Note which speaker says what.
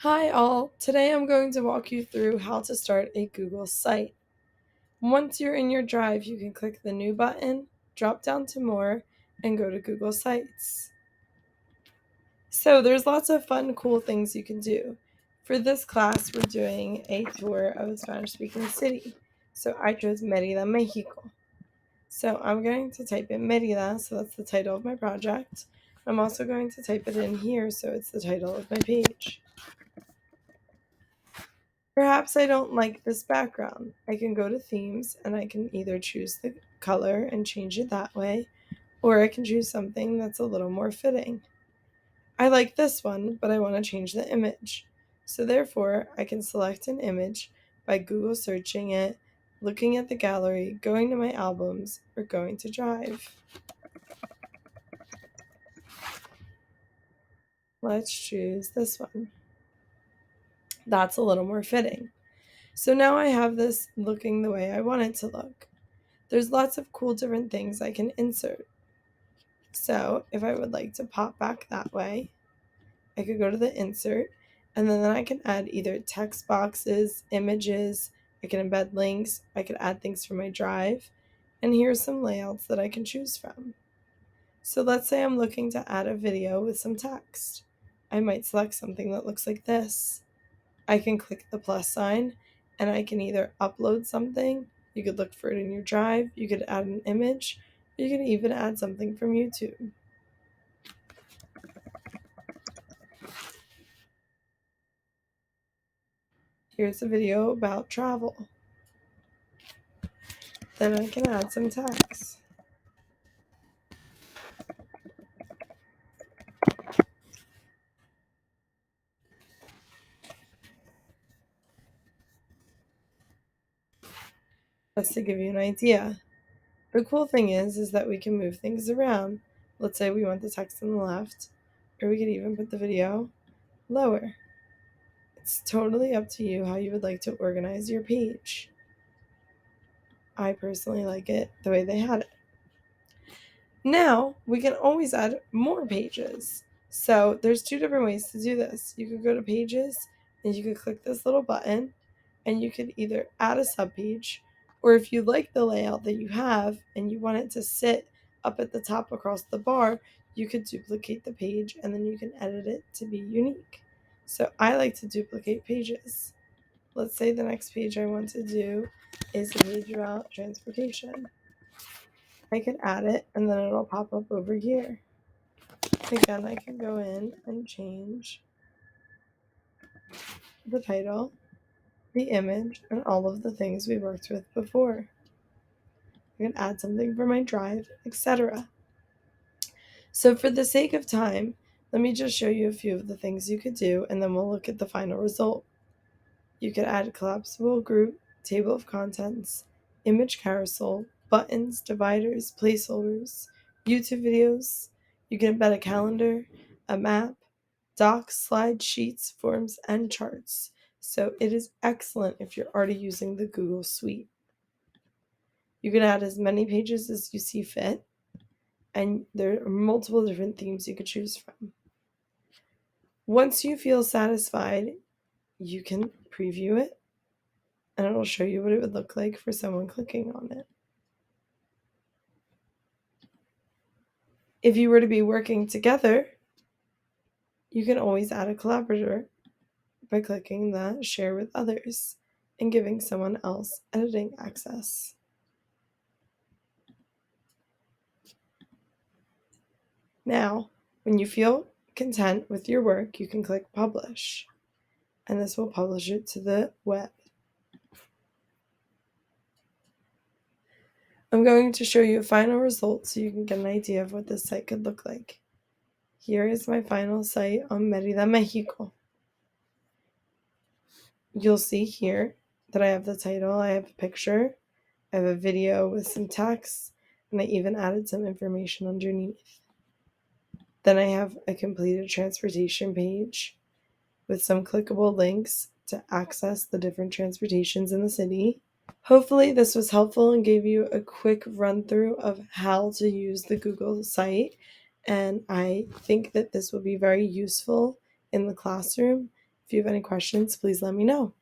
Speaker 1: Hi all, today I'm going to walk you through how to start a Google site. Once you're in your Drive, you can click the New button, drop down to More, and go to Google Sites. So there's lots of fun, cool things you can do. For this class, we're doing a tour of a Spanish-speaking city. So I chose Mérida, Mexico. So I'm going to type in Mérida, so that's the title of my project. I'm also going to type it in here, so it's the title of my page. Perhaps I don't like this background. I can go to themes and I can either choose the color and change it that way, or I can choose something that's a little more fitting. I like this one, but I want to change the image. So therefore, I can select an image by Google searching it, looking at the gallery, going to my albums, or going to Drive. Let's choose this one. That's a little more fitting. So now I have this looking the way I want it to look. There's lots of cool different things I can insert. So if I would like to pop back that way, I could go to the insert and then I can add either text boxes, images, I can embed links, I could add things from my Drive, and here's some layouts that I can choose from. So let's say I'm looking to add a video with some text. I might select something that looks like this. I can click the plus sign and I can either upload something, you could look for it in your Drive, you could add an image, you can even add something from YouTube. Here's a video about travel. Then I can add some text. Just to give you an idea. The cool thing is that we can move things around. Let's say we want the text on the left, or we could even put the video lower. It's totally up to you how you would like to organize your page. I personally like it the way they had it. Now we can always add more pages. So there's two different ways to do this. You could go to pages and you could click this little button and you could either add a subpage, or if you like the layout that you have and you want it to sit up at the top across the bar, you could duplicate the page and then you can edit it to be unique. So I like to duplicate pages. Let's say the next page I want to do is a page about transportation. I could add it and then it'll pop up over here. Again, I can go in and change the title, the image, and all of the things we worked with before. I can add something for my Drive, etc. So for the sake of time, let me just show you a few of the things you could do and then we'll look at the final result. You could add a collapsible group, table of contents, image carousel, buttons, dividers, placeholders, YouTube videos. You can embed a calendar, a map, docs, slides, sheets, forms, and charts. So it is excellent if you're already using the Google Suite. You can add as many pages as you see fit, and there are multiple different themes you could choose from. Once you feel satisfied, you can preview it and it'll show you what it would look like for someone clicking on it. If you were to be working together, you can always add a collaborator by clicking the share with others and giving someone else editing access. Now, when you feel content with your work, you can click publish, and this will publish it to the web. I'm going to show you a final result so you can get an idea of what this site could look like. Here is my final site on Mérida, Mexico. You'll see here that I have the title, I have a picture, I have a video with some text, and I even added some information underneath. Then I have a completed transportation page with some clickable links to access the different transportations in the city. Hopefully this was helpful and gave you a quick run through of how to use the Google site, and I think that this will be very useful in the classroom If you have any questions, please let me know.